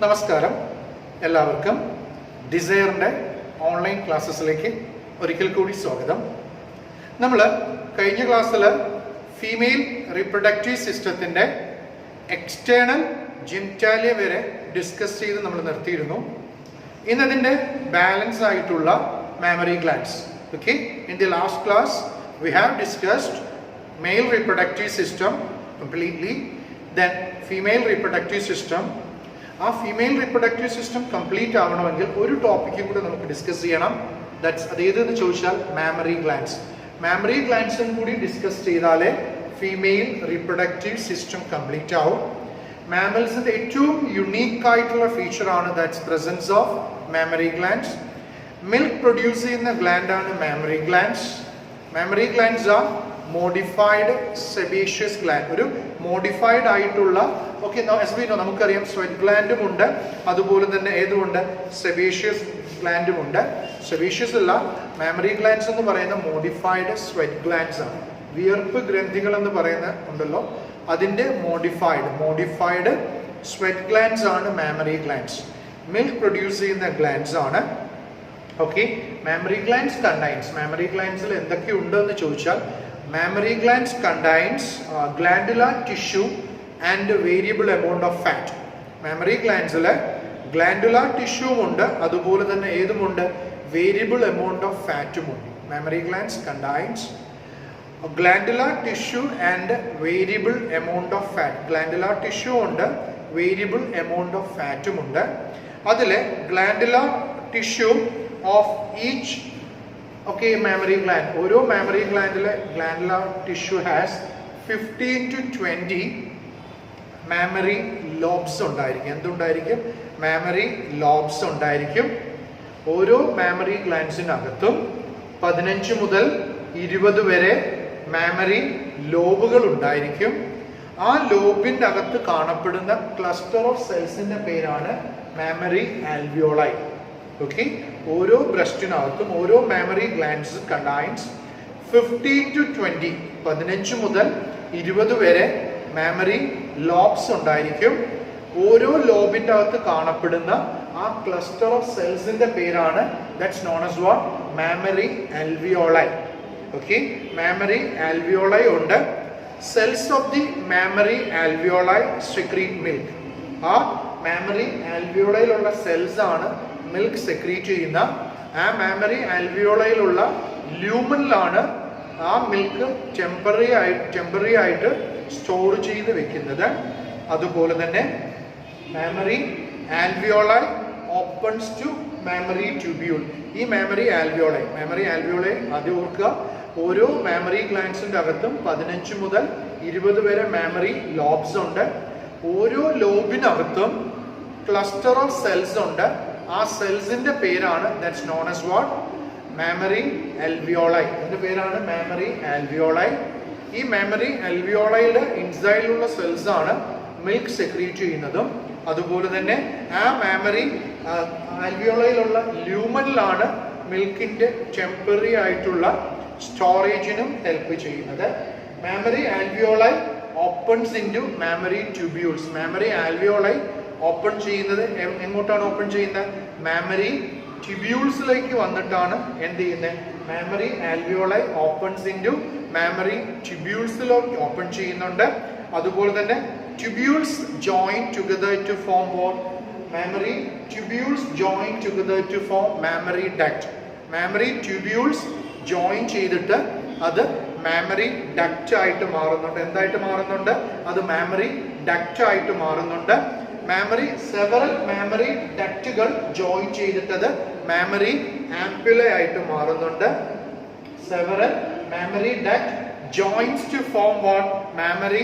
നമസ്കാരം, എല്ലാവർക്കും ഡിസയറിൻ്റെ ഓൺലൈൻ ക്ലാസ്സസിലേക്ക് ഒരിക്കൽ കൂടി സ്വാഗതം. നമ്മൾ കഴിഞ്ഞ ക്ലാസ്സിൽ ഫീമെയിൽ റീപ്രൊഡക്റ്റീവ് സിസ്റ്റത്തിൻ്റെ എക്സ്റ്റേണൽ ജെനിറ്റാലിയ വരെ ഡിസ്കസ് ചെയ്ത് നമ്മൾ നിർത്തിയിരുന്നു. ഇന്നതിൻ്റെ ബാലൻസ് ആയിട്ടുള്ള mammary glands. Okay, in the last class we have discussed male reproductive system completely, then female reproductive system. ആ ഫീമെയിൽ റിപ്രൊഡക്റ്റീവ് സിസ്റ്റം കംപ്ലീറ്റ് ആവണമെങ്കിൽ ഒരു ടോപ്പിക്കും കൂടെ നമുക്ക് ഡിസ്കസ് ചെയ്യണം. ദാറ്റ്സ് അതേതെന്ന് ചോദിച്ചാൽ മാമറി ഗ്ലാൻഡ്സ്. മാമറി ഗ്ലാൻഡ്സും കൂടി ഡിസ്കസ് ചെയ്താലേ ഫീമെയിൽ റിപ്രൊഡക്റ്റീവ് സിസ്റ്റം കംപ്ലീറ്റ് ആവും. മാമൽസിൻ്റെ ഏറ്റവും യുണീക്ക് ആയിട്ടുള്ള ഫീച്ചറാണ് that's presence of mammary glands. Milk produce ചെയ്യുന്ന ഗ്ലാൻഡാണ് mammary glands. Mammary glands are modified sebaceous gland. ഒരു മോഡിഫൈഡ് ആയിട്ടുള്ള നമുക്കറിയാം സ്വെറ്റ് ഗ്ലാൻഡും ഉണ്ട്, അതുപോലെ തന്നെ ഏതുമുണ്ട്, സെബേഷ്യസ് ഗ്ലാൻഡും ഉണ്ട്. സെബേഷ്യസ് അല്ല, മാമറി ഗ്ലാൻഡ്സ് എന്ന് പറയുന്ന മോഡിഫൈഡ് സ്വെറ്റ് ഗ്ലാൻഡ്സ് ആണ്. വിയർപ്പ് ഗ്രന്ഥികൾ എന്ന് പറയുന്ന ഉണ്ടല്ലോ, അതിൻ്റെ മോഡിഫൈഡ് സ്വെറ്റ് ഗ്ലാൻഡ്സ് ആണ് മാമറി ഗ്ലാൻഡ്സ്. മിൽക്ക് പ്രൊഡ്യൂസ് ചെയ്യുന്ന ഗ്ലാൻഡ്സ് ആണ്. Okay, mammary glands contains, mammary ഗ്ലാൻഡ്സിൽ എന്തൊക്കെ ഉണ്ടെന്ന് ചോദിച്ചാൽ, mammary glands contains glandular tissue and variable amount of fat. mammary glands le glandular tissue ഉണ്ട്, അതുപോലെ തന്നെ ഏതുമുണ്ട്, variable amount of fat ഉണ്ട്. mammary glands contains glandular tissue and variable amount of fat. glandular tissue ഉണ്ട്, variable amount of fat ഉണ്ട്. അതിലെ glandular tissue of each mammary gland, ഓരോ mammary glandile glandular tissue has 15 to 20 mammary lobes ഉണ്ടായിരിക്കും. എന്തുണ്ടായിരിക്കും? mammary lobes ഉണ്ടായിരിക്കും. ഓരോ mammary glandsനകത്തും 15 മുതൽ 20 വരെ mammary ലോബുകൾ ഉണ്ടായിരിക്കും. ആ ലോബിൻ്റെ അകത്ത് കാണപ്പെടുന്ന ക്ലസ്റ്റർ ഓഫ് സെൽസിന്റെ പേരാണ് mammary alveoli. Okay, ഓരോ ബ്രസ്റ്റിനകത്തും ഓരോ മാമറി ഗ്ലാൻഡ്സ് കണ്ടൈൻസ് 15 to 20, 15 മുതൽ 20 വരെ മാമറി ലോബ്സ് ഉണ്ടായിരിക്കും. ഓരോ ലോബിൻ്റെ അകത്ത് കാണപ്പെടുന്ന ആ ക്ലസ്റ്റർ ഓഫ് സെൽസിന്റെ പേരാണ് that's known as what, mammary alveoli. Okay, mammary alveoli ഉണ്ട്. Cells of the mammary alveoli secrete milk. ആ മാമറി ആൽവിയോളൈയിലുള്ള സെൽസ് ആണ് മിൽക്ക് സെക്രീറ്റ് ചെയ്യുന്ന. ആ മാമറി ആൽവിയോളയിലുള്ള ല്യൂമനിലാണ് ആ മിൽക്ക് ടെമ്പററി ആയിട്ട് സ്റ്റോർ ചെയ്ത് വെക്കുന്നത്. അതുപോലെ തന്നെ mammary alveoli opens to mammary tubule. ഈ മാമറി ആൽവിയോളൈ ആദ്യം ഓർക്കുക, ഓരോ മാമറി ഗ്ലാൻഡ്സിൻ്റെ അകത്തും 15 മുതൽ 20 വരെ മാമറി ലോബ്സ് ഉണ്ട്. ഓരോ ലോബിനകത്തും ക്ലസ്റ്റർ ഓഫ് സെൽസ് ഉണ്ട്. ആ സെൽസിന്റെ പേരാണ് that's known as what, mammary alveoli. അതിന്റെ പേരാണ് മാമറി ആൽവിയോളൈ. ഈ മാമറി ആൽവിയോളൈയുടെ ഇൻസൈഡിലുള്ള സെൽസ് ആണ് മിൽക്ക് സെക്രീറ്റ് ചെയ്യുന്നതും. അതുപോലെ തന്നെ ആ മാമറി ആൽവിയോളയിലുള്ള ല്യൂമനിലാണ് മിൽക്കിന്റെ ടെമ്പററി ആയിട്ടുള്ള സ്റ്റോറേജിനും ഹെൽപ്പ് ചെയ്യുന്നത്. Mammary alveoli opens into mammary tubules. Mammary alveoli open ചെയ്യുന്നത് എങ്ങോട്ടാണ് ഓപ്പൺ ചെയ്യുന്നത്? മാമറി ട്യൂബ്യൂൾസിലേക്ക് വന്നിട്ടാണ് എന്ത് ചെയ്യുന്നത്? Mammary alveoli opens into mammary ട്യൂബ്യൂൾസിലേക്ക് ഓപ്പൺ ചെയ്യുന്നുണ്ട്. അതുപോലെ തന്നെ tubules join together to form what? Mammary tubules join together to form mammary duct. Mammary tubules join ചെയ്തിട്ട് അത് മാമറി ഡക്റ്റ് ആയിട്ട് മാറുന്നുണ്ട്. എന്തായിട്ട് മാറുന്നുണ്ട്? അത് മാമറി ഡക്റ്റ് ആയിട്ട് മാറുന്നുണ്ട്. സെവറൽ മാമറി ഡക്റ്റുകൾ ജോയിൻ ചെയ്തിട്ടത് മാമറി ആംപുല ആയിട്ട് മാറുന്നുണ്ട്. Several mammary duct joins to form what? Mammary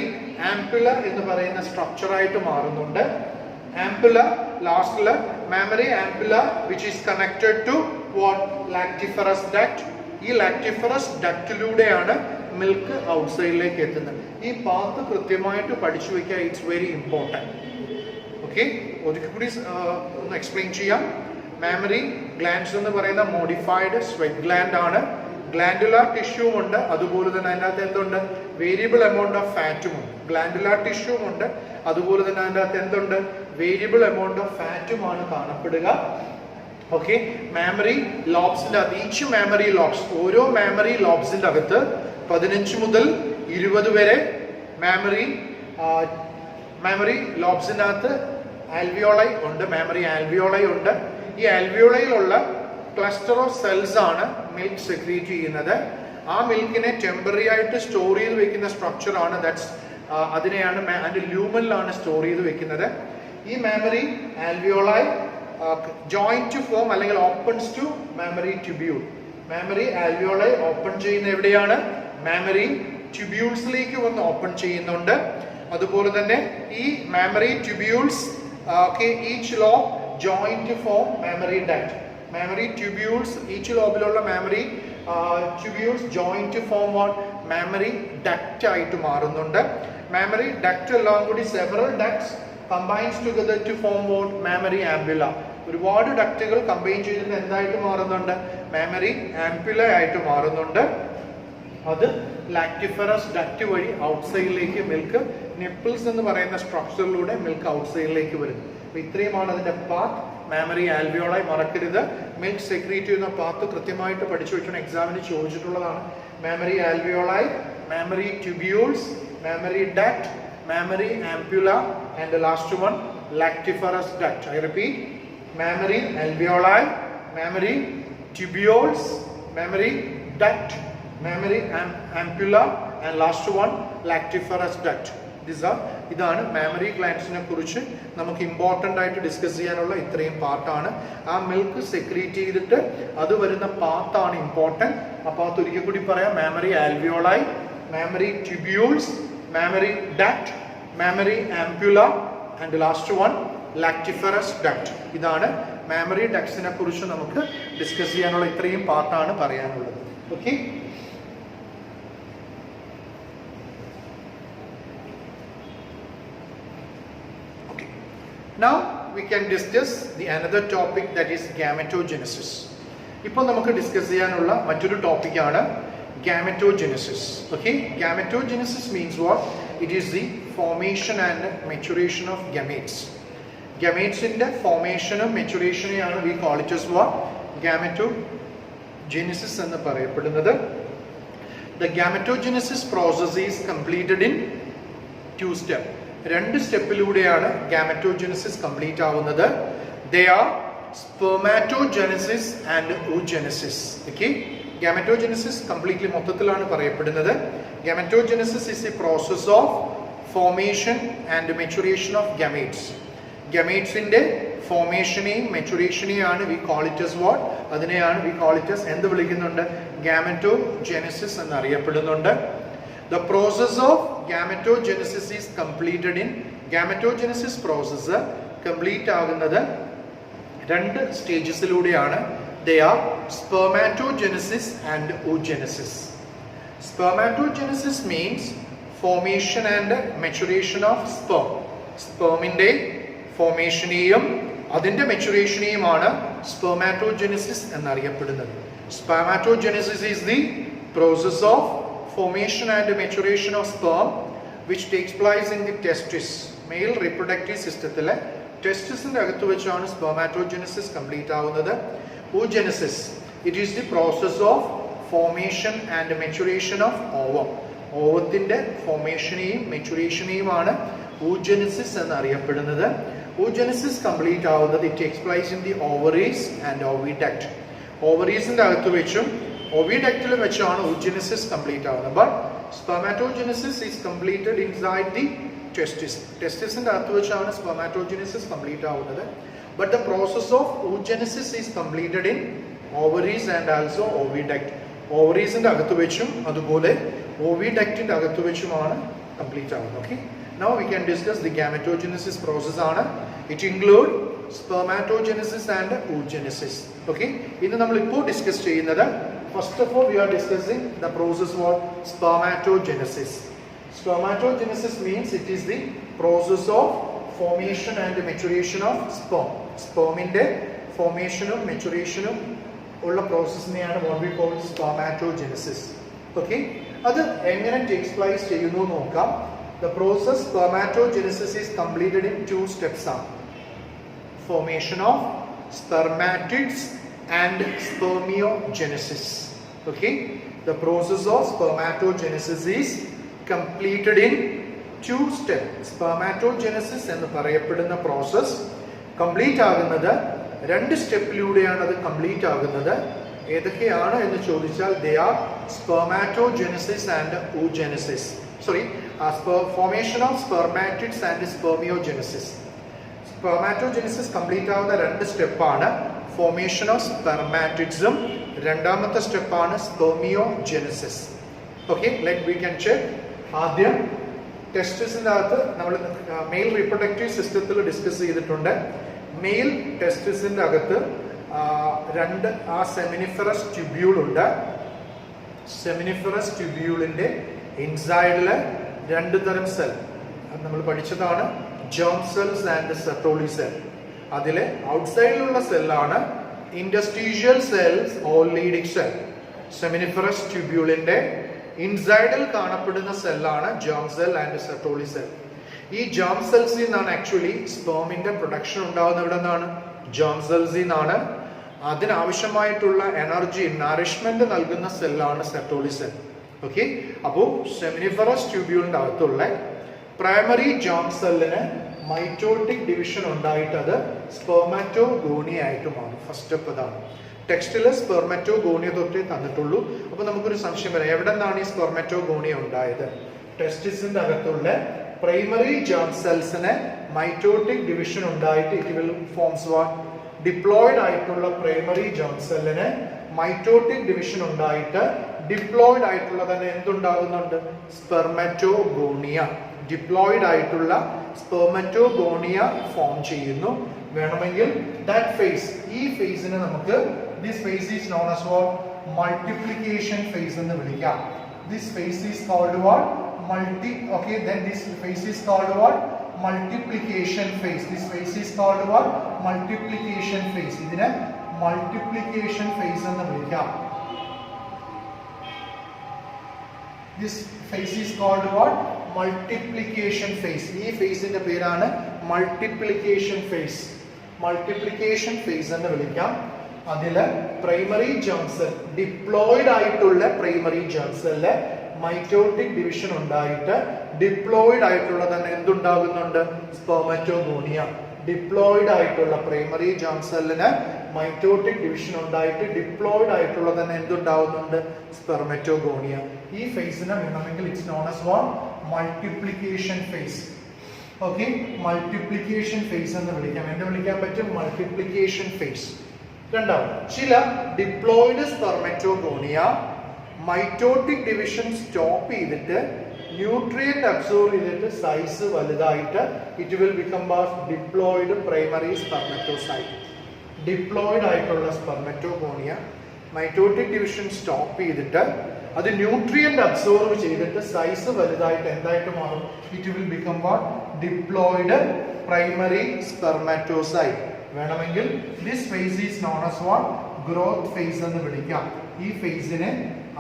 ampulla എന്ന് പറയുന്ന സ്ട്രക്ചർ ആയിട്ട് മാറുന്നുണ്ട്. ആംപുല ലാസ്റ്റില് mammary ampulla which is connected to what? Lactiferous duct. ഈ ലാക്ടിഫറസ് ഡക്റ്റിലൂടെയാണ് മിൽക്ക് ഔട്ട്സൈഡിലേക്ക് എത്തുന്നത്. ഈ പാത്ത് കൃത്യമായിട്ട് പഠിച്ചു വയ്ക്കുക, ഇറ്റ്സ് വെരി ഇമ്പോർട്ടൻറ്റ്. ഓക്കെ, ഒരിക്കൽ കൂടി ഒന്ന് എക്സ്പ്ലെയിൻ ചെയ്യാം. മാമറി ഗ്ലാൻഡ്സ് എന്ന് പറയുന്ന മോഡിഫൈഡ് സ്വെറ്റ് ഗ്ലാൻഡ് ആണ്. ഗ്ലാൻഡുലാർ ടിഷ്യൂ ഉണ്ട്, അതുപോലെ തന്നെ അതിനകത്ത് എന്തുണ്ട്? വേരിയബിൾ എമൗണ്ട് ഓഫ് ഫാറ്റും ഉണ്ട്. ഗ്ലാൻഡുലാർ ടിഷ്യൂ ഉണ്ട്, അതുപോലെ തന്നെ അതിൻ്റെ അകത്ത് എന്തുണ്ട്? വേരിയബിൾ എമൗണ്ട് ഓഫ് ഫാറ്റുമാണ് കാണപ്പെടുക. ഓക്കെ, മാമറി ലോബ്സിന്റെ അകത്ത് ഈച്ച് മാമറി ലോബ്സ്, ഓരോ മാമറി ലോബ്സിന്റെ അകത്ത് 15 മുതൽ 20 വരെ മാമറി ലോബ്സിന്റെ അകത്ത് ആൽവിയോളൈ ഉണ്ട്, മാമറി ആൽവിയോളൈ ഉണ്ട്. ഈ ആൽവിയോളയിലുള്ള ക്ലസ്റ്റർ ഓഫ് സെൽസ് ആണ് മിൽക്ക് സെക്രീറ്റ് ചെയ്യുന്നത്. ആ മിൽക്കിനെ ടെമ്പററി ആയിട്ട് സ്റ്റോർ ചെയ്ത് വെക്കുന്ന സ്ട്രക്ചർ ആണ് അതിനെയാണ് അതിന്റെ ലൂമനിലാണ് സ്റ്റോർ ചെയ്ത് വെക്കുന്നത്. ഈ mammary alveoli joint to form അല്ലെങ്കിൽ opens to mammary tubule. Mammary alveoli open ചെയ്യുന്ന എവിടെയാണ്? മാമറി ട്യൂബ്യൂൾസിലേക്ക് വന്ന് ഓപ്പൺ ചെയ്യുന്നുണ്ട്. അതുപോലെ തന്നെ ഈ mammary tubules each lobe joint to form mammary duct. Mammary tubules each ലോബിലുള്ള mammary tubules joint to form mammary duct ആയിട്ട് മാറുന്നുണ്ട്. മാമറി ഡക്റ്റ് എല്ലാം കൂടി several ducts combines together to form mammary ampulla. ഒരുപാട് ഡക്റ്റുകൾ കമ്പൈൻ ചെയ്തിട്ട് എന്തായിട്ട് മാറുന്നുണ്ട്? മാമറി ആംബുല ആയിട്ട് മാറുന്നുണ്ട്. അത് ലാക്ടിഫറസ് ഡക്റ്റ് വഴി ഔട്ട്സൈഡിലേക്ക് മിൽക്ക് നിപ്പിൾസ് എന്ന് പറയുന്ന സ്ട്രക്ചറിലൂടെ മിൽക്ക് ഔട്ട്സൈഡിലേക്ക് വരുന്നു. അപ്പൊ ഇത്രയുമാണ് അതിന്റെ പാത്ത്. മാമറി ആൽവിയോളായി മറക്കരുത്. മിൽക്ക് സെക്രീറ്റ് ചെയ്യുന്ന പാത്ത് കൃത്യമായിട്ട് പഠിച്ചു വെക്കണം, എക്സാമിന് ചോദിച്ചിട്ടുള്ളതാണ്. Mammary alveoli, mammary tubules, mammary duct, mammary ampulla, and the last one lactiferous duct. I repeat, mammary alveoli, mammary tubules, mammary duct, mammary ampulla, and last one lactiferous duct. ഇതാണ് mammary ഗ്ലാൻഡ്സിനെ കുറിച്ച് നമുക്ക് important ആയിട്ട് discuss ചെയ്യാനുള്ള ഇത്രയും പാർട്ടാണ്. ആ milk secrete ചെയ്തിട്ട് അത് വരുന്ന പാത്താണ് ഇമ്പോർട്ടൻറ്റ്. ആ പാത്ത് ഒരിക്കൽ കൂടി പറയാം: mammary alveoli, mammary tubules, mammary duct, mammary ampulla, and the last one lactiferous duct. ഇതാണ് മാമറി ഡക്ട്സിനെ കുറിച്ച് നമുക്ക് ഡിസ്കസ് ചെയ്യാനുള്ള ഇത്രയും പാർട്ടാണ് പറയാനുള്ളത്. Okay, now we can discuss the another topic, that is gametogenesis. ഇപ്പോൾ നമുക്ക് ഡിസ്കസ് ചെയ്യാനുള്ള മറ്റൊരു ടോപ്പിക്കാണ് gametogenesis. Okay, gametogenesis means what? It is the formation and maturation of gametes. Gametes in the formation and maturation we call it as what? Gametogenesis എന്ന് പറയപ്പെടുന്നത്. The gametogenesis process is completed in 2 steps. 2 സ്റ്റെപ്പിലൂടെയാണ് gametogenesis complete ആവുന്നത്. They are spermatogenesis and oogenesis. Okay, gametogenesis completely മൊത്തത്തിലാണ് പറയപ്പെടുന്നത്. Gametogenesis is the process of formation and maturation of gametes. Gametesന്റെ ഫോർമേഷനെയും മെച്ചുറേഷനെയും ആണ് we call it as what? അതിനെയാണ് we call it as എന്ത് വിളിക്കുന്നുണ്ട്? Gametogenesis എന്ന് അറിയപ്പെടുന്നുണ്ട്. The process of gametogenesis is completed in gametogenesis process complete ആകുന്നത് 2 സ്റ്റേജസിലൂടെയാണ്. They are spermatogenesis and oogenesis. Spermatogenesis means formation and maturation of sperm. Spermന്റെ ഫോർമേഷനെയും അതിന്റെ മെച്ചുറേഷനെയുമാണ് spermatogenesis എന്നറിയപ്പെടുന്നത്. Spermatogenesis is the process of formation and maturation of sperm which takes place in the testis. Male reproductive systemത്തിലെ ടെസ്റ്റിസിന്റെ അകത്ത് വെച്ചാണ് spermatogenesis complete ആവുന്നത്. Oogenesis, it is the process of formation and maturation of ovum. ഓവത്തിന്റെ ഫോർമേഷനെയും മെച്ചുറേഷനെയുമാണ് oogenesis എന്ന് അറിയപ്പെടുന്നത്. Oogenesis complete ആവുന്നത് it takes place in the ovaries and oviduct. ഓവറീസിന്റെ അകത്ത് വെച്ചും oviductil വെച്ചാണ് oogenesis complete ആവുന്നത്. But spermatogenesis is completed inside the testis. ടെസ്റ്റിസിന്റെ അകത്ത് വെച്ചാണ് spermatogenesis complete ആവുന്നത്. But the process of oogenesis is completed in ovaries and also oviduct. ഓവറീസിന്റെ അകത്ത് വെച്ചും അതുപോലെ oviductന്റെ അകത്ത് വെച്ചുമാണ് കംപ്ലീറ്റ് ആവുന്നത്. Okay, now we can discuss the gametogenesis process ആണ്. It include spermatogenesis and oogenesis. Okay, ഇന്ന് നമ്മൾ ഇപ്പോൾ ഡിസ്കസ് ചെയ്യുന്നത്, first of all we are discussing the process of spermatogenesis. Spermatogenesis means it is the process of formation and maturation of sperm. Spermന്റെ ഫോർമേഷനും മെച്ചുറേഷനും ഉള്ള പ്രോസസ്സിനെയാണ് what we call spermatogenesis. Okay, അത് എങ്ങനെ takes place ചെയ്യുന്നു നോക്കാം. The process spermatogenesis is completed in 2 steps. formation of spermatids and spermiogenesis. Okay, the process of spermatogenesis is completed in 2 steps. Spermatogenesis എന്ന് പറയപ്പെടുന്ന process complete ആകുന്നത് 2 സ്റ്റെപ്പിലൂടെയാണ് അത് complete ആകുന്നത്. ഏതൊക്കെയാണ് എന്ന് ചോദിച്ചാൽ they are spermatogenesis and oogenesis. Formation of spermatids and spermiogenesis. Spermatogenesis complete ആവുന്ന 2 സ്റ്റെപ്പാണ്. ഫോർമേഷൻ ഓഫ് സ്പെർമാറ്റിഡ്സും രണ്ടാമത്തെ സ്റ്റെപ്പാണ് spermiogenesis. Okay, we can check. ആദ്യം ടെസ്റ്റിസിൻ്റെ അകത്ത് നമ്മൾ മെയിൽ റീപ്രൊഡക്റ്റീവ് സിസ്റ്റത്തിൽ ഡിസ്കസ് ചെയ്തിട്ടുണ്ട്. മെയിൽ ടെസ്റ്റിസിൻ്റെ അകത്ത് 2 സെമിനിഫറസ് ട്യൂബ്യൂൾ ഉണ്ട്. സെമിനിഫറസ് ട്യൂബ്യൂളിൻ്റെ ഇൻസൈഡിൽ 2 തരം സെൽ നമ്മൾ പഠിച്ചതാണ്, germ cells and Sertoli cell. അതിലെ ഔട്ട്സൈഡിലുള്ള സെല്ലാണ് interstitial cells or Leydig cell. Seminiferous ട്യൂബ്യൂളിന്റെ ഇൻസൈഡിൽ കാണപ്പെടുന്ന സെല്ലാണ് germ cell and Sertoli cell. ഈ ജേം സെൽസിൽ നിന്നാണ് ആക്ച്വലി സ്പേമിന്റെ പ്രൊഡക്ഷൻ ഉണ്ടാകുന്നത്. ഇവിടെ നിന്നാണ്, ജേം സെൽസിൽ നിന്നാണ്. അതിനാവശ്യമായിട്ടുള്ള എനർജി നറിഷ്മെന്റ് നൽകുന്ന സെല്ലാണ് സെർട്ടോളി സെൽ. ഓക്കെ, അപ്പോൾ സെമിനിഫറസ് ട്യൂബ്യൂളിന്റെ അകത്തുള്ള പ്രൈമറി ജേം സെല്ലിന് മൈറ്റോട്ടിക് ഡിവിഷൻ ഉണ്ടായിട്ട് അത് സ്പെർമാറ്റോഗോണിയ ആയിട്ട് മാറും. ഫസ്റ്റ് സ്റ്റെപ്പ് അതാണ്. ടെക്സ്റ്റിൽ സ്പെർമാറ്റോഗോണിയ തൊട്ടേ തന്നിട്ടുള്ളൂ. അപ്പോൾ നമുക്കൊരു സംശയം വരാം, എവിടെ നിന്നാണ് ഈ സ്പെർമാറ്റോഗോണിയ ഉണ്ടായത്? ടെസ്റ്റിസിന്റെ അകത്തുള്ള പ്രൈമറി ജേം സെൽസിന് മൈറ്റോട്ടിക് ഡിവിഷൻ ഉണ്ടായിട്ട് it will forms what? Diploid ആയിട്ടുള്ള പ്രൈമറി ജേം സെല്ലിന് മൈറ്റോട്ടിക് ഡിവിഷൻ ഉണ്ടായിട്ട് ഡിപ്ലോയിഡ് ആയിട്ടുള്ള തന്നെ എന്തുണ്ടാകുന്നുണ്ട്? സ്പെർമാറ്റോഗോണിയ. ഡിപ്ലോയിഡ് ആയിട്ടുള്ള സ്പെർമാറ്റോഗോണിയ ഫോം ചെയ്യുന്നു. വേണമെങ്കിൽ ദാറ്റ് ഫേസ്, ഈ ഫേസിനെ നമുക്ക് this phase is known as what? Multiplication phase എന്ന് വിളിക്കാം. This phase is called what? Okay, then this phase is called what? Multiplication phase. This phase is called what? Multiplication phase. ഇതിനെ multiplication phase എന്ന് വിളിക്കാം. This phase is called what? Multiplication phase. ഈ ഫേസിന്റെ പേരാണ് multiplication phase. Multiplication phase എന്ന് വിളിക്കാം. അതില് primary germ cell, diploid ആയിട്ടുള്ള primary germ cell mitotic division ഉണ്ടായിട്ട് ഡിപ്ലോയിഡ് ആയിട്ടുള്ള തന്നെ എന്തുണ്ടാകുന്നുണ്ട്? സ്പെർമാറ്റോഗോണിയ. ഡിപ്ലോയിഡ് ആയിട്ടുള്ള പ്രൈമറി ജേം സെല്ലിന് മൈറ്റോട്ടിക് ഡിവിഷൻ ഉണ്ടായിട്ട് ഡിപ്ലോയിഡ് ആയിട്ടുള്ള തന്നെ എന്തുണ്ടാവുന്നുണ്ട്? സ്പെർമാറ്റോഗോണിയ. ഈ ഫേസിനെ വേണമെങ്കിൽ it's known as what? Multiplication phase. Okay, multiplication phase എന്ന് വിളിക്കാം. എന്ത് വിളിക്കാൻ പറ്റും? Multiplication phase. രണ്ടാമത്, ചില diploid spermatogonia mitotic division stop ചെയ്തിട്ട് ന്യൂട്രിയന്റ് അബ്സോർബ് ചെയ്തിട്ട് സൈസ് വലുതായിട്ട് it will become diploid primary spermatocyte. Diploid ആയിട്ടുള്ള സ്പെർമാറ്റോഗോണിയ മൈറ്റോട്ടിക് ഡിവിഷൻ സ്റ്റോപ്പ് ചെയ്തിട്ട് അത് ന്യൂട്രിയന്റ് അബ്സോർബ് ചെയ്തിട്ട് സൈസ് വലുതായിട്ട് എന്തായിട്ട് മാറും? It will become diploid primary spermatocyte. വേണമെങ്കിൽ this phase is known as what? Growth phase എന്ന് വിളിക്കാം. ഈ ഫേസിനെ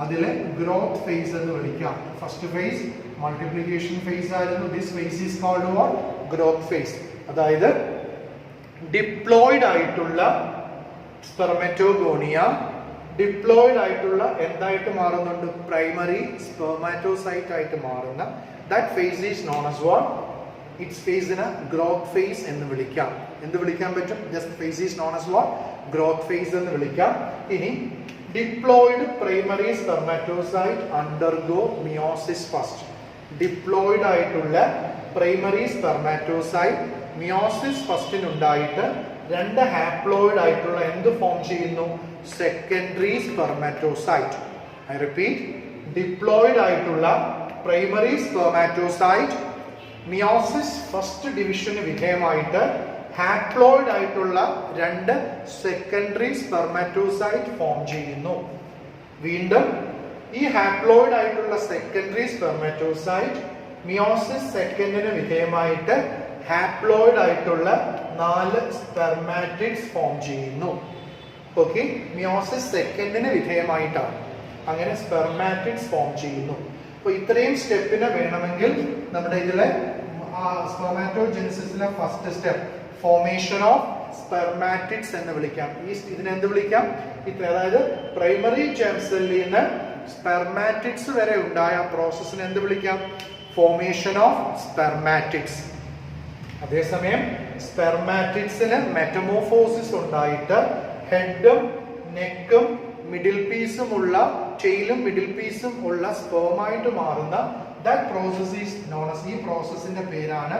അതിലെ ഗ്രോത്ത് ഫേസ് എന്ന് വിളിക്കാം. ഫസ്റ്റ് ഫേസ് മൾട്ടിപ്ലിക്കേഷൻ ഫേസ് ആയിരുന്നു. This phase is called what? Growth phase. അതായത് ഡിപ്ലോയിഡ് ആയിട്ടുള്ള സ്പെർമാറ്റോഗോണിയ ഡിപ്ലോയിഡ് ആയിട്ടുള്ള എന്തായിട്ട് മാറുന്നുണ്ട്? പ്രൈമറി സ്പെർമാറ്റോസൈറ്റ് ആയിട്ട് മാറുന്ന that phase is known as what? It's ഫേസിന് ഗ്രോത്ത് ഫേസ് എന്ന് വിളിക്കാം. എന്ത് വിളിക്കാൻ പറ്റും? Just phase is known as what? Growth phase എന്ന് വിളിക്കാം. ഇനി diploid primary spermatocyte undergo meiosis first. Diploid ആയിട്ടുള്ള പ്രൈമറി സ്പെർമാറ്റോസൈറ്റ് മിയോസിസ് ഫസ്റ്റിനുണ്ടായിട്ട് 2 ഹാപ്ലോയിഡ് ആയിട്ടുള്ള എന്ത് ഫോം ചെയ്യുന്നു? Secondary spermatocyte. I repeat, diploid ആയിട്ടുള്ള പ്രൈമറി സ്പെർമാറ്റോസൈറ്റ് മിയോസിസ് ഫസ്റ്റ് ഡിവിഷന് വിധേയമായിട്ട് ഹാപ്ലോയിഡ് ആയിട്ടുള്ള 2 സെക്കൻഡറി സ്പെർമാറ്റോസൈറ്റ് ഫോം ചെയ്യുന്നു. വീണ്ടും ഈ ഹാപ്ലോയിഡ് ആയിട്ടുള്ള സെക്കൻഡറി സ്പെർമാറ്റോസൈറ്റ് മിയോസിസ് സെക്കൻഡിന് വിധേയമായിട്ട് ഹാപ്ലോയിഡ് ആയിട്ടുള്ള 4 സ്പെർമാറ്റിഡ്സ് ഫോം ചെയ്യുന്നു. ഓക്കെ, മിയോസിസ് സെക്കൻഡിന് വിധേയമായിട്ടാണ് അങ്ങനെ സ്പെർമാറ്റിഡ്സ് ഫോം ചെയ്യുന്നു. അപ്പൊ ഇത്രയും സ്റ്റെപ്പിന് വേണമെങ്കിൽ നമ്മുടെ ഇതിലെ സ്പെർമാറ്റോജെനസിസിലെ ഫസ്റ്റ് സ്റ്റെപ്പ് ഫോർമേഷൻ ഓഫ് സ്പെർമാറ്റിഡ്സ് എന്ന് വിളിക്കാം. ഇതിനെ എന്ത് വിളിക്കാം? അതായത് പ്രൈമറി ജെം സെല്ലിൽ നിന്ന് സ്പെർമാറ്റിഡ്സ് വരെ ഉണ്ടായ പ്രോസസ്സിനെ എന്ത് വിളിക്കാം? Formation of spermatids. അതേസമയം സ്പെർമാറ്റിഡ്സിന് മെറ്റമോർഫോസിസ് ഉണ്ടായിട്ട് ഹെഡും നെക്കും മിഡിൽ പീസും ഉള്ള ടെയിലും മിഡിൽ പീസും ഉള്ള സ്പെർമായിട്ട് മാറുന്ന that process is known as, ഈ പ്രോസസ്സിന്റെ പേരാണ്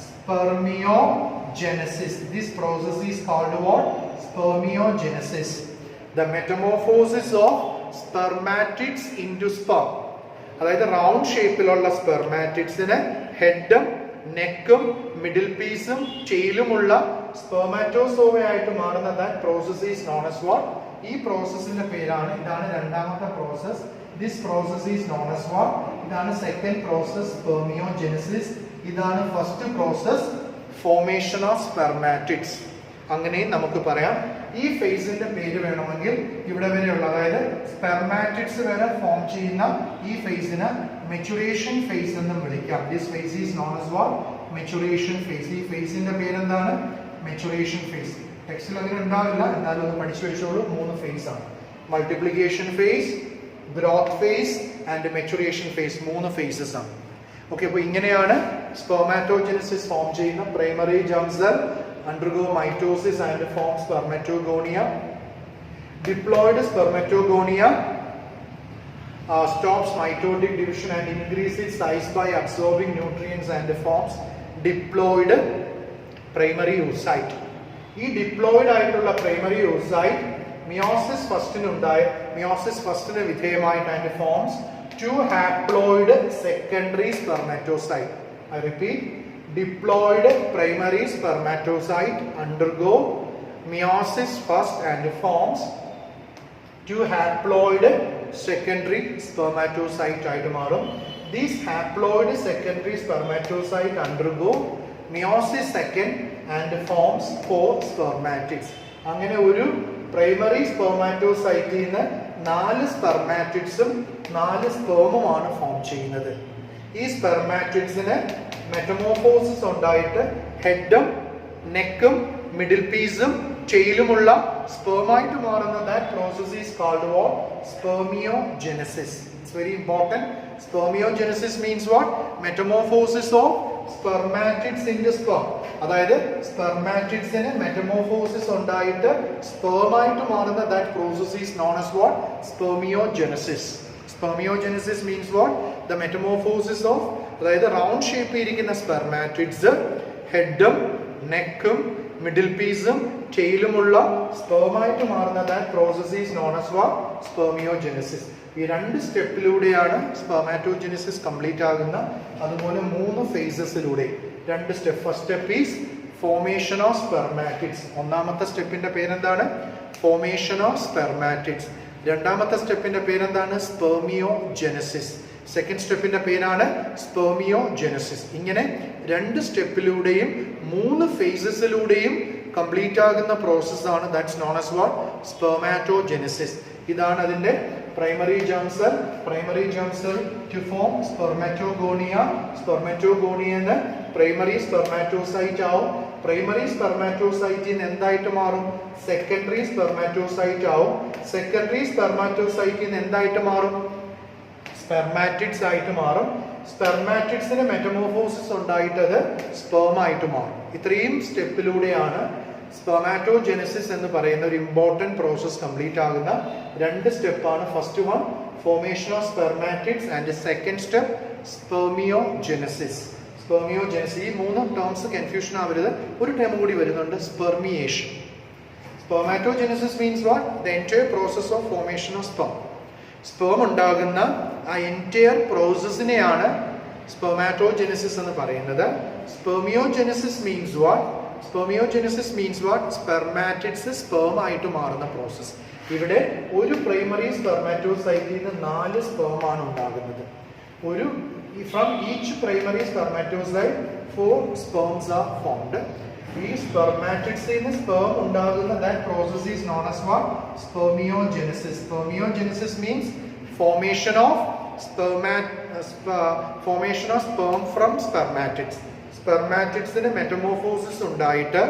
spermiogenesis. This process is called what? Spermiogenesis. The metamorphosis of spermatids into sperm. അതായത് റൗണ്ട് ഷേപ്പിലുള്ള സ്പെർമാറ്റിഡ്സിന് ഹെഡും നെക്കും മിഡിൽ പീസും ടെയിലുമുള്ള സ്പെർമാറ്റോസോവയായിട്ട് മാറുന്ന that process is known as what? ഈ പ്രോസസ്സിന്റെ പേരാണ്, ഇതാണ് രണ്ടാമത്തെ process. This process is known as what? ഇതാണ് സെക്കൻഡ് പ്രോസസ്, spermiogenesis. ഇതാണ് ഫസ്റ്റ് പ്രോസസ്, ഫോർമേഷൻ ഓഫ് സ്പെർമാറ്റിഡ്സ്. അങ്ങനെയും നമുക്ക് പറയാം. ഈ ഫേസിന്റെ പേര് വേണമെങ്കിൽ ഇവിടെ വരെയുള്ള, അതായത് സ്പെർമാറ്റിഡ്സ് വരെ ഫോം ചെയ്യുന്ന ഈ ഫേസിന് മെച്ചുറേഷൻ ഫേസ് എന്നും വിളിക്കാം. This phase is known as what? Maturation phase. ഈ ഫേസിന്റെ പേരെന്താണ്? Maturation phase. ടെക്സ്റ്റിൽ അങ്ങനെ ഉണ്ടാവില്ല, എന്നാലും ഒന്ന് പഠിച്ചു വെച്ചോളൂ. 3 ഫേസ് ആണ്: multiplication phase, growth phase and maturation phase. 3 phases ആണ്. ഓക്കെ, അപ്പോൾ ഇങ്ങനെയാണ് സ്പെർമാറ്റോജെനസിസ് ഫോം ചെയ്യുന്ന. Primary germ cell undergo mitosis and form spermatogonia. Diploid spermatogonia stops mitotic division and increases its size by absorbing nutrients and forms diploid primary oocyte. ഈ diploid ആയിട്ടുള്ള primary oocyte meiosis ഫസ്റ്റിന് വിധേയമായിട്ട് and forms 2 haploid secondary spermatocyte. I repeat, diploid primary spermatocyte undergo meiosis first and forms 2 haploid secondary spermatocyte ആയിട്ട് മാറും. These haploid secondary spermatocyte undergo meiosis second and forms 4 spermatids. അങ്ങനെ ഒരു primary സ്പെർമാറ്റോസൈറ്റിൽ നിന്ന് 4 സ്പെർമാറ്റിഡ്സും 4 സ്പെർമുമാണ് form ചെയ്യുന്നത്. ഈ സ്പെർമാറ്റിഡ്സിന് മെറ്റമോർഫോസിസ് ഉണ്ടായിട്ട് ഹെഡും നെക്കും middle പീസും ടെയിലുമുള്ള സ്പെർമായിട്ട് മാറുന്ന that process is called what? Spermiogenesis. It's very important. Spermiogenesis means what? Metamorphosis of spermatids into sperm. അതായത് സ്പെർമാറ്റിഡ്സിന് മെറ്റമോർഫോസിസ് ഉണ്ടായിട്ട് സ്പെർമായിട്ട് മാറുന്ന that process is known as what? Spermiogenesis. Spermiogenesis means what? The metamorphosis of, അതായത് round ഷേപ്പിൽ ഇരിക്കുന്ന സ്പെർമാറ്റിഡ്സ് ഹെഡും നെക്കും middle പീസും ടെയിലുമുള്ള സ്പെർമായിട്ട് മാറുന്ന that process is known as what? Spermiogenesis. ഈ 2 സ്റ്റെപ്പിലൂടെയാണ് spermatogenesis complete ആകുന്ന. അതുപോലെ 3 ഫേസസിലൂടെ 2 step. First step is formation of spermatids. ഒന്നാമത്തെ സ്റ്റെപ്പിന്റെ പേരെന്താണ്? Formation of spermatids. രണ്ടാമത്തെ സ്റ്റെപ്പിന്റെ പേരെന്താണ്? സ്പെർമിയോജെനസിസ്. സെക്കൻഡ് സ്റ്റെപ്പിന്റെ പേരാണ് സ്പെർമിയോജെനസിസ്. ഇങ്ങനെ 2 സ്റ്റെപ്പിലൂടെയും 3 ഫേസസിലൂടെയും കംപ്ലീറ്റ് ആകുന്ന പ്രോസസ്സാണ് that's known as what? Spermatogenesis. ഇതാണ് അതിന്റെ primary germ cell. Primary germ cell to form spermatogonia. സ്പെർമാറ്റോഗോണിയെന്ന് പ്രൈമറി സ്പെർമാറ്റോസൈറ്റ് ആവും. പ്രൈമറി സ്പെർമാറ്റോസൈറ്റിൽ നിന്ന് എന്തായിട്ട് മാറും? സെക്കൻഡറി സ്പെർമാറ്റോസൈറ്റ് ആവും. സെക്കൻഡറി സ്പെർമാറ്റോസൈറ്റിൽ നിന്ന് എന്തായിട്ട് മാറും? സ്പെർമാറ്റിഡ്സ് ആയിട്ട് മാറും. സ്പെർമാറ്റിഡ്സിന് മെറ്റമോർഫോസിസ് ഉണ്ടായിട്ടത് സ്പെർമായിട്ട് മാറും. ഇത്രയും സ്റ്റെപ്പിലൂടെയാണ് സ്പെർമാറ്റോജെനസിസ് എന്ന് പറയുന്ന ഒരു ഇമ്പോർട്ടൻറ്റ് പ്രോസസ് കംപ്ലീറ്റ് ആകുന്ന. 2 സ്റ്റെപ്പാണ്. First one formation of spermatids and second step spermiogenesis. Spermiogenesis. ഈ 3 ടേംസ് കൺഫ്യൂഷൻ ആവരുത്. ഒരു ടേം കൂടി വരുന്നുണ്ട്, spermiation. Spermatogenesis means what? The entire process of formation of sperm. Sperm ഉണ്ടാകുന്ന ആ എൻറ്റയർ പ്രോസസ്സിനെയാണ് സ്പെർമാറ്റോജെനസിസ് എന്ന് പറയുന്നത്. Spermiogenesis means what? Spermiogenesis means what? Spermatids sperm ആയിട്ട് മാറുന്ന പ്രോസസ്. ഇവിടെ ഒരു പ്രൈമറി സ്പെർമാറ്റോസൈറ്റിൽ നിന്ന് 4 സ്പെർമാണ് ഉണ്ടാകുന്നത്. From each primary spermatocyte 4 sperms are formed. ഈ സ്പെർമാറ്റിഡ്സിൽ നിന്ന് സ്പെർം ഉണ്ടാകുന്ന that process is known as what? Spermiogenesis. Spermiogenesis means formation of sperm from spermatids. സ്പെർമാറ്റിഡ്സിന് മെറ്റമോർഫോസിസ് ഉണ്ടായിട്ട്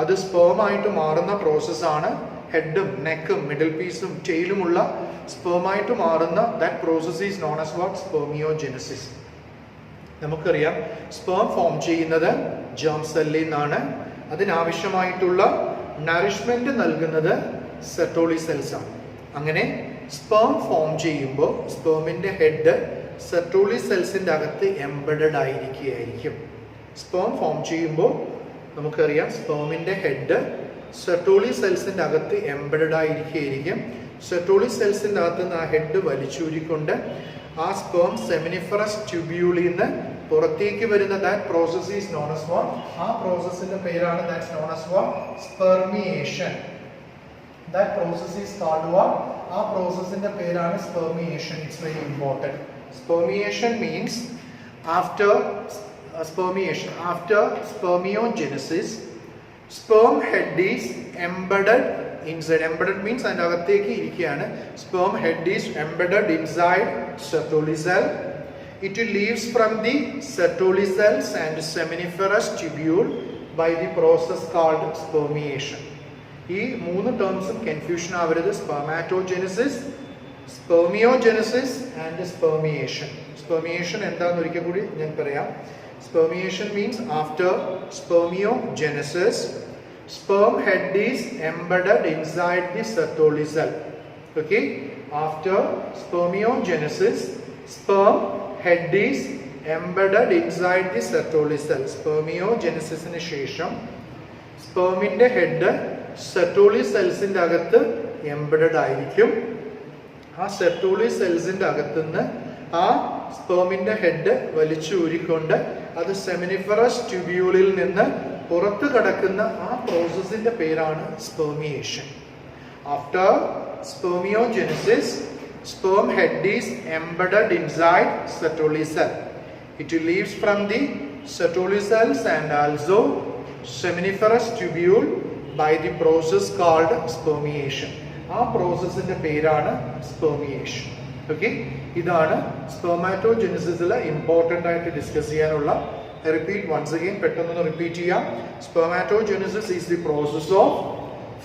അത് സ്പേമായിട്ട് മാറുന്ന പ്രോസസ്സാണ് ഹെഡും നെക്കും മിഡിൽ പീസും ടെയിലുമുള്ള സ്പേമായിട്ട് മാറുന്ന that process is known as what spermiogenesis. നമുക്കറിയാം സ്പേം ഫോം ചെയ്യുന്നത് ജേം സെല്ലിൽ നിന്നാണ്. അതിനാവശ്യമായിട്ടുള്ള നറിഷ്മെന്റ് നൽകുന്നത് സെർട്ടോളി സെൽസ് ആണ്. അങ്ങനെ സ്പേം ഫോം ചെയ്യുമ്പോൾ സ്പേമിന്റെ ഹെഡ് സെർട്ടോളി സെൽസിന്റെ അകത്ത് എംബഡഡ് ആയിരിക്കും. സ്പേം ഫോം ചെയ്യുമ്പോൾ നമുക്കറിയാം സ്പേമിന്റെ ഹെഡ് സെർട്ടോളി സെൽസിന്റെ അകത്ത് എംബഡഡ് ആയിരിക്കും. സെർട്ടോളി സെൽസിന്റെ അകത്ത് നിന്ന് ആ ഹെഡ് വലിച്ചൂരിക്കൊണ്ട് ആ സ്പേം സെമിനിഫറസ് ട്യൂബ്യൂളിൽ നിന്ന് പുറത്തേക്ക് വരുന്ന that process is known as what, ആ പ്രോസസ്സിന്റെ പേരാണ് that's known as what spermiation. That process is called what, ആ പ്രോസസ്സിന്റെ പേരാണ് spermiation. It's very important. Spermiation means after spermiogenesis, sperm head is embedded inside. Embedded means അതിന്റെ അകത്തേക്ക് ഇരിക്കുകയാണ്. Sperm head is embedded inside Sertoli cell. It leaves from the Sertoli cells and seminiferous tubule by the process called spermiation. ഈ മൂന്ന് ടേംസും confusion ആവരുത്. Spermatogenesis, സ്പെർമിയോജെനസിസ് and സ്പെർമിയേഷൻ. സ്പെർമിയേഷൻ എന്താണെന്ന് ഒരിക്കൽ കൂടി ഞാൻ പറയാം. Spermiation means after spermiogenesis, sperm head is embedded inside the Sertoli cell. Okay? After spermiogenesis, sperm head is embedded inside the Sertoli cell. Spermiogenesis ന് ശേഷം സ്പേമിന്റെ ഹെഡ് സെർട്ടോളി സെൽസിന്റെ അകത്ത് എംബഡഡ് ആയിരിക്കും. ആ സെർട്ടോളി സെൽസിന്റെ അകത്തുനിന്ന് ആ സ്പേമിന്റെ ഹെഡ് വലിച്ചൂരിക്കൊണ്ട് അത് സെമിനിഫറസ് ട്യൂബ്യൂളിൽ നിന്ന് പുറത്തു കടക്കുന്ന ആ പ്രോസസ്സിന്റെ പേരാണ് spermiation. After spermiogenesis, sperm head is embedded inside Sertoli cell. It leaves from the Sertoli cells and also seminiferous tubule by the process called spermiation. ആ പ്രോസസ്സിന്റെ പേരാണ് സ്പെർമിയേഷൻ. ഓക്കെ, ഇതാണ് സ്പെർമാറ്റോജെനസിസിൽ ഇമ്പോർട്ടൻ്റ് ആയിട്ട് ഡിസ്കസ് ചെയ്യാനുള്ള. റിപ്പീറ്റ് വൺസ് അഗെയിൻ, പെട്ടെന്ന് repeat ചെയ്യാം. Spermatogenesis is the process of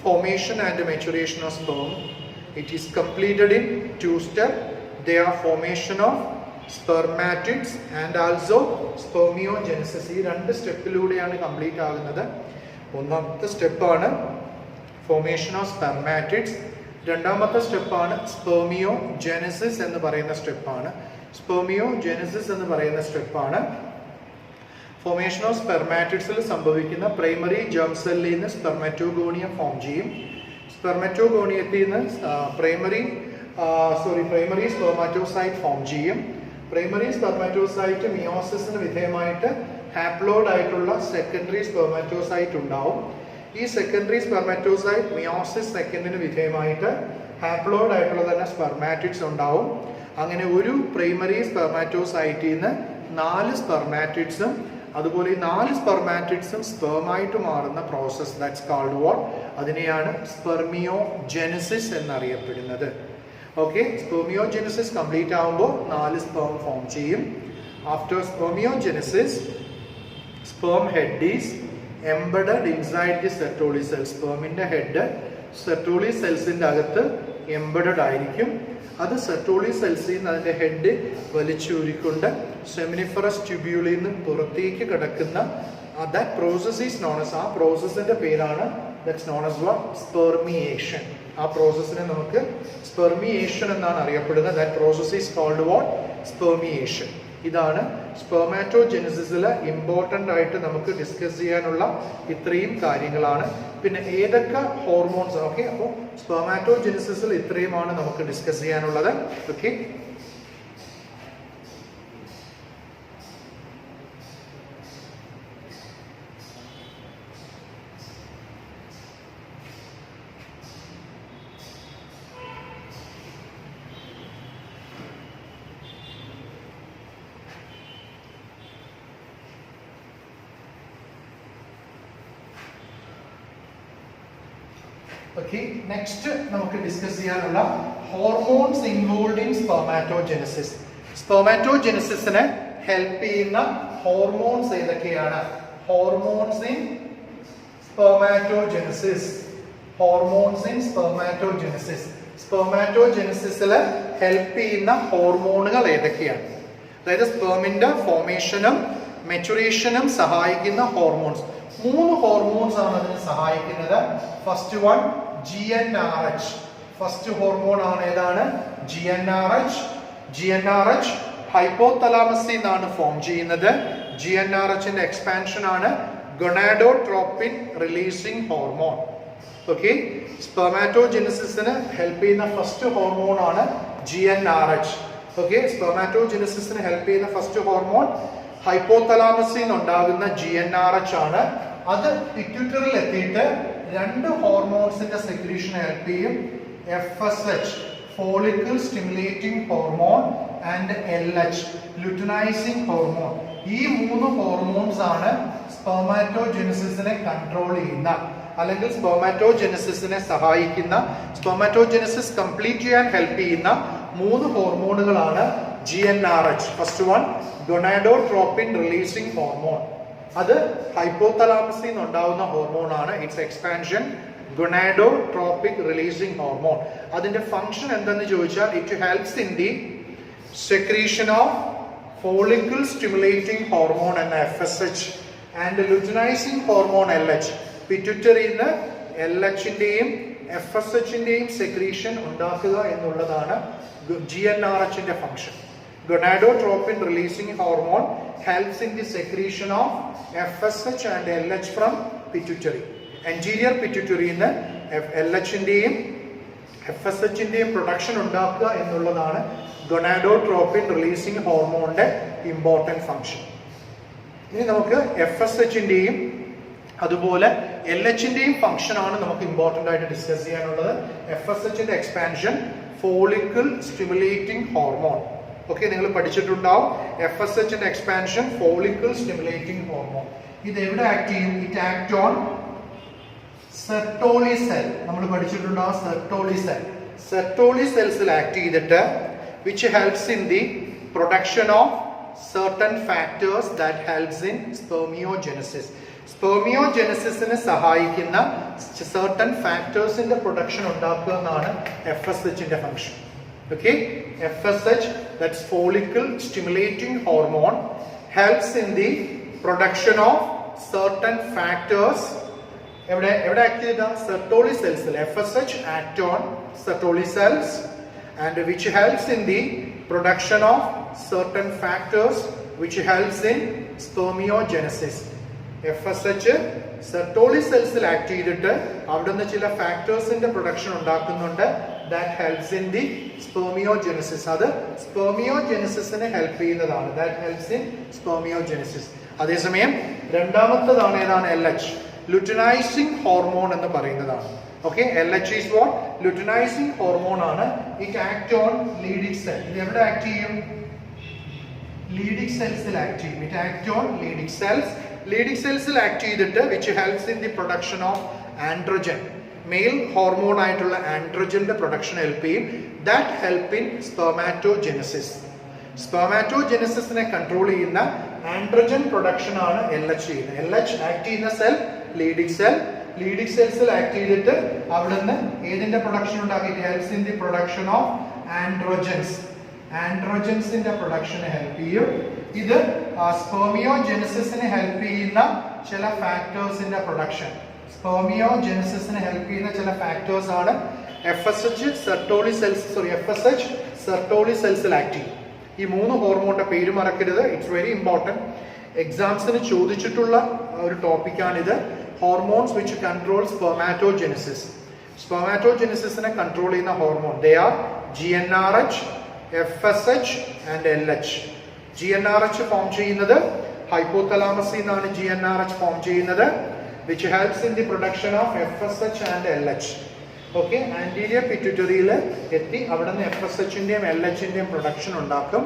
formation and maturation of sperm. It is completed in two steps. They are formation of spermatids and also spermiogenesis. ഈ രണ്ട് സ്റ്റെപ്പിലൂടെയാണ് complete ആകുന്നത്. ഒന്നാമത്തെ സ്റ്റെപ്പാണ് formation of spermatids. രണ്ടാമത്തെ സ്റ്റെപ്പാണ് സ്പെർമിയോജെനസിസ് എന്ന് പറയുന്ന സ്റ്റെപ്പാണ്. സ്പെർമിയോജെനസിസ് എന്ന് പറയുന്ന സ്റ്റെപ്പാണ് ഫോർമേഷൻ ഓഫ് സ്പെർമാറ്റിഡ്സിൽ സംഭവിക്കുന്ന പ്രൈമറി ജേം സെല്ലിൽ നിന്ന് സ്പെർമറ്റോഗോണിയം ഫോം ചെയ്യും. സ്പെർമറ്റോഗോണിയത്തിൽ നിന്ന് പ്രൈമറി സ്പെർമാറ്റോസൈറ്റ് ഫോം ചെയ്യും. പ്രൈമറി സ്പെർമാറ്റോസൈറ്റ് മിയോസിസിന് വിധേയമായിട്ട് ഹാപ്ലോയിഡ് ആയിട്ടുള്ള സെക്കൻഡറി സ്പെർമാറ്റോസൈറ്റ് ഉണ്ടാവും. ഈ സെക്കൻഡറി സ്പെർമാറ്റോസൈറ്റ് മിയോസിസ് സെക്കൻഡിന് വിധേയമായിട്ട് ഹാപ്ലോയിഡ് ആയിട്ടുള്ള തന്നെ സ്പെർമാറ്റിഡ്സ് ഉണ്ടാവും. അങ്ങനെ ഒരു പ്രൈമറി സ്പെർമാറ്റോസൈറ്റിൽ നിന്ന് 4 സ്പെർമാറ്റിഡ്സും അതുപോലെ ഈ 4 സ്പെർമാറ്റിഡ്സും സ്പെർമായിട്ട് മാറുന്ന പ്രോസസ്, ദാറ്റ്സ് കോൾഡ് വാട്ട്, അതിനെയാണ് സ്പെർമിയോജെനസിസ് എന്നറിയപ്പെടുന്നത്. ഓക്കെ, സ്പെർമിയോജെനസിസ് കംപ്ലീറ്റ് ആകുമ്പോൾ 4 സ്പെർം ഫോം ചെയ്യും. After spermiogenesis, sperm head is embedded inside the Sertoli cell. സ്പെർമിന്റെ ഹെഡ് സെർട്ടോളി സെൽസിന്റെ അകത്ത് എംബഡഡ് ആയിരിക്കും. അത് സെർട്ടോളി സെൽസിൽ നിന്ന് അതിന്റെ ഹെഡ് വലിച്ചൂരിക്കൊണ്ട് സെമിനിഫറസ് ട്യൂബ്യൂളിൽ നിന്ന് പുറത്തേക്ക് കിടക്കുന്ന that process is known as, ആ പ്രോസസ്സിന്റെ പേരാണ് that's known as what, spermiation. ആ പ്രോസസ്സിനെ നമുക്ക് സ്പെർമിയേഷൻ എന്നാണ് അറിയപ്പെടുന്നത്. That process is called what, spermiation. ഇതാണ് സ്പെർമാറ്റോജെനസിസിൽ ഇമ്പോർട്ടൻ്റ് ആയിട്ട് നമുക്ക് ഡിസ്കസ് ചെയ്യാനുള്ള ഇത്രയും കാര്യങ്ങളാണ്. പിന്നെ ഏതൊക്കെ ഹോർമോൺസ്, ഓക്കെ, അപ്പോൾ സ്പെർമാറ്റോജെനസിസിൽ ഇത്രയുമാണ് നമുക്ക് ഡിസ്കസ് ചെയ്യാനുള്ളത്. ഓക്കെ, നെക്സ്റ്റ് നമുക്ക് ഡിസ്കസ് ചെയ്യാനുള്ള ഹോർമോൺസ് ഇൻവോൾവ് ഇൻ സ്പെർമാറ്റോജെനസിസ്. സ്പെർമാറ്റോജെനസിസിനെ ഹെൽപ്പ് ചെയ്യുന്ന ഹോർമോൺസ് ഏതൊക്കെയാണ്? Hormones in spermatogenesis. Hormones in spermatogenesis. Spermatogenesisൽ ഹെൽപ്പ് ചെയ്യുന്ന ഹോർമോണുകൾ ഏതൊക്കെയാണ്? അതായത് സ്പെർമിന്റെ ഫോർമേഷനും മെച്ചുറേഷനും സഹായിക്കുന്ന ഹോർമോൺസ്. 3 ഹോർമോൺസ് ആണ് അതിന് സഹായിക്കുന്നത്. First one GnRH. First hormone ആണ് ഏതാണ്? GnRH. GnRH ഹൈപ്പോതലാമസിൽ നിന്നാണ് ഫോം ചെയ്യുന്നത്. GnRHന്റെ എക്സ്പാൻഷൻ ആണ് ഗൊണാഡോട്രോപ്പിൻ റിലീസിംഗ് ഹോർമോൺ. ഓക്കെ, സ്പെർമാറ്റോജെനസിസിന് ഹെൽപ്പ് ചെയ്യുന്ന ഫസ്റ്റ് ഹോർമോൺ ആണ് GnRH. ഓക്കെ, സ്പെർമാറ്റോജെനസിസിന് ഹെൽപ്പ് ചെയ്യുന്ന ഫസ്റ്റ് ഹോർമോൺ ഹൈപ്പോതലാമസിൽ നിന്നുണ്ടാകുന്ന GnRH ആണ്. അത് പിറ്റ്യൂട്ടറിയിൽ എത്തിയിട്ട് 2 ഹോർമോൺസിന്റെ സെക്രീഷൻ ഹെൽപ്പ് ചെയ്യും. FSH follicle stimulating hormone and LH ലുട്ടിനൈസിംഗ് hormone. ഈ 3 ഹോർമോൺസ് ആണ് സ്പെർമാറ്റോജെനസിസിനെ കൺട്രോൾ ചെയ്യുന്ന അല്ലെങ്കിൽ സ്പെർമാറ്റോജെനസിസിനെ സഹായിക്കുന്ന, സ്പെർമാറ്റോജെനസിസ് കംപ്ലീറ്റ് ചെയ്യാൻ ഹെൽപ്പ് ചെയ്യുന്ന 3 ഹോർമോണുകളാണ് GnRH. First one gonadotropin releasing hormone. അത് ഹൈപ്പോതലാമസിൽ നിന്നുണ്ടാവുന്ന ഹോർമോൺ ആണ്. It's expansion gonadotropic releasing hormone. അതിന്റെ ഫംഗ്ഷൻ എന്തെന്ന് ചോദിച്ചാൽ it helps in the secretion of follicle stimulating hormone എന്ന FSH ആൻഡ് ലുട്ടിനൈസിംഗ് ഹോർമോൺ LH. പിറ്റ്യൂട്ടറിയിൽ നിന്ന് LHന്റെയും FSHന്റെയും സെക്രീഷൻ ഉണ്ടാക്കുക എന്നുള്ളതാണ് GnRHന്റെ function. Gonadotropin releasing hormone helps in the secretion of FSH and LH from pituitary. Anterior pituitary in LHന്റെയും FSHന്റെയും production ഉണ്ടാക്കുക എന്നുള്ളതാണ് gonadotropin releasing ഹോർമോണിന്റെ important function. ഇനി നമുക്ക് FSHന്റെയും അതുപോലെ LHന്റെയും ഫംഗ്ഷൻ ആണ് നമുക്ക് ഇമ്പോർട്ടൻ്റ് ആയിട്ട് ഡിസ്കസ് ചെയ്യാനുള്ളത്. FSHന്റെ expansion follicle stimulating hormone. Okay, നിങ്ങൾ പഠിച്ചിട്ടുണ്ടാവും FSHന്റെ എക്സ്പാൻഷൻ ഫോളിക്കിൾ സ്റ്റിമുലേറ്റിംഗ് ഹോർമോൺ. ഇത് എവിടെ ആക്ട് ചെയ്യും? It act on Sertoli cell. നമ്മൾ പഠിച്ചിട്ടുണ്ടാവും സെർട്ടോളി സെൽ. സെർട്ടോളി സെൽസിൽ ആക്ട് ചെയ്തിട്ട് which helps in the production of certain factors that helps in spermiogenesis. സ്പെർമിയോജെനസിസിനെ സഹായിക്കുന്ന certain ഫാക്ടേഴ്സിന്റെ പ്രൊഡക്ഷൻ ഉണ്ടാക്കുക എന്നാണ് FSHന്റെ function. Okay, FSH, that's follicle stimulating hormone, helps in the production of certain factors. എവിടെ act ചെയ്ത? സെർട്ടോളി സെൽസിൽ FSH act on Sertoli cells and which helps in the production of certain factors which helps in spermiogenesis. FSH Sertoli സെൽസിൽ act ചെയ്തിട്ട് അവിടെ നിന്ന് ചില ഫാക്ടേഴ്സിന്റെ production ഉണ്ടാക്കുന്നുണ്ട്. That helps in the spermiogenesis. അത് സ്പെർമിയോജെനസിസിനെ ഹെൽപ്പ് ചെയ്യുന്നതാണ്. That helps in spermiogenesis. അതേസമയം രണ്ടാമത്തതാണ് ഏതാണ്? LH, ലുട്ടിനൈസിംഗ് ഹോർമോൺ എന്ന് പറയുന്നതാണ്. Okay, LH is what? Luteinizing hormone ആണ്. It act on Leydig cell. ഇത് എവിടെ ആക്ട് ചെയ്യും? ലീഡിംഗ് സെൽസിൽ ആക്ട് ചെയ്യും. It act on Leydig cells. Leydig സെൽസിൽ ആക്ട് ചെയ്തിട്ട് which helps in the production of androgen. Male hormone ആയിട്ടുള്ള ആൻഡ്രോജന്റെ പ്രൊഡക്ഷൻ ഹെൽപ്പ് ചെയ്യും. That help in spermatogenesis. സ്പെർമാറ്റോജെനസിസിനെ കൺട്രോൾ ചെയ്യുന്ന ആൻഡ്രോജൻ പ്രൊഡക്ഷൻ ആണ് LH ചെയ്യുന്നത്. LH ആക്ട് ചെയ്യുന്ന സെൽ ലീഡിംഗ് സെൽ. ലീഡിംഗ് സെൽസിൽ ആക്ട് ചെയ്തിട്ട് അവിടുന്ന് ഏതിന്റെ പ്രൊഡക്ഷൻ ഉണ്ടാക്കി? It helps in the production of androgens. ആൻഡ്രോജൻസിന്റെ പ്രൊഡക്ഷന് ഹെൽപ്പ് ചെയ്യും. ഇത് സ്പെർമിയോജെനസിസിനെ ഹെൽപ്പ് ചെയ്യുന്ന ചില ഫാക്ടേഴ്സിന്റെ പ്രൊഡക്ഷൻ. സ്പെർമിയോജെനസിസിനെ ഹെൽപ്പ് ചെയ്യുന്ന ചില ഫാക്ടേഴ്സ് ആണ് FSH സെർട്ടോളി സെൽസിൽ ആക്ട് ചെയ്യും. ഈ 3 ഹോർമോണിന്റെ പേര് മറക്കരുത്. It's very important. എക്സാംസിന് ചോദിച്ചിട്ടുള്ള ഒരു ടോപ്പിക്കാണിത്. Hormones which control spermatogenesis. സ്പെർമാറ്റോജെനസിസിനെ കൺട്രോൾ ചെയ്യുന്ന hormone they are GnRH, FSH and LH. GnRH form ചെയ്യുന്നത് ഹൈപ്പോതലാമസിൽ നിന്നാണ്. GnRH ഫോം ചെയ്യുന്നത് which helps in the production of FSH and LH. Okay, anterior പിറ്റ്യൂട്ടറിയിൽ എത്തി അവിടെ നിന്ന് FSHന്റെയും LHന്റെയും പ്രൊഡക്ഷൻ ഉണ്ടാക്കും.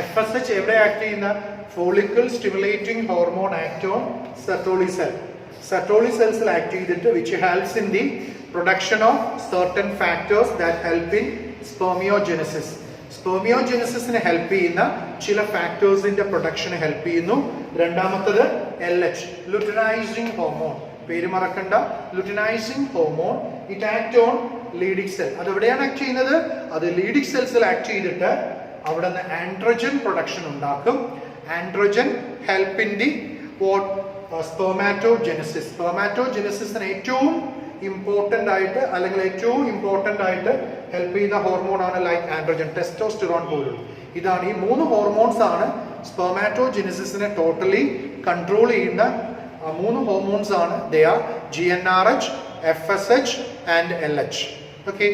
FSH എവിടെ ആക്ട് ചെയ്യുന്ന? Follicle stimulating hormone act on Sertoli cell. Sertoli സെൽസിൽ ആക്ട് ചെയ്തിട്ട് which helps in the production of certain factors that help in spermiogenesis. സ്പെർമിയോജെനസിസിനെ ഹെൽപ്പ് ചെയ്യുന്ന ചില ഫാക്ടേഴ്സിന്റെ പ്രൊഡക്ഷന് ഹെൽപ്പ് ചെയ്യുന്നു. രണ്ടാമത്തത് LH, ലുട്ടിനൈസിങ് ഹോർമോൺ. പേര് മറക്കണ്ട, luteinizing hormone. It act on Leydig cell. അത് എവിടെയാണ് ആക്ട് ചെയ്യുന്നത്? അത് ലീഡിംഗ് സെൽസിൽ ആക്ട് ചെയ്തിട്ട് അവിടെ നിന്ന് ആൻഡ്രോജൻ പ്രൊഡക്ഷൻ ഉണ്ടാക്കും. Androgen help in the spermatogenesis. സ്പെർമാറ്റോജെനസിസിന് ഏറ്റവും ഇമ്പോർട്ടൻ്റ് ആയിട്ട് അല്ലെങ്കിൽ ഏറ്റവും ഇമ്പോർട്ടൻ്റ് ആയിട്ട് ഹെൽപ്പ് ചെയ്യുന്ന ഹോർമോണാണ് ലൈക്ക് ആൻഡ്രോജൻ, ടെസ്റ്റോസ്റ്റിറോൺ പോലുള്ള. ഇതാണ് ഈ 3 ഹോർമോൺസ് ആണ് സ്പെർമാറ്റോജെനസിസിനെ ടോട്ടലി കൺട്രോൾ ചെയ്യുന്ന 3 ഹോർമോൺസ് ആണ്. ദേ are GnRH, FSH and LH. Okay.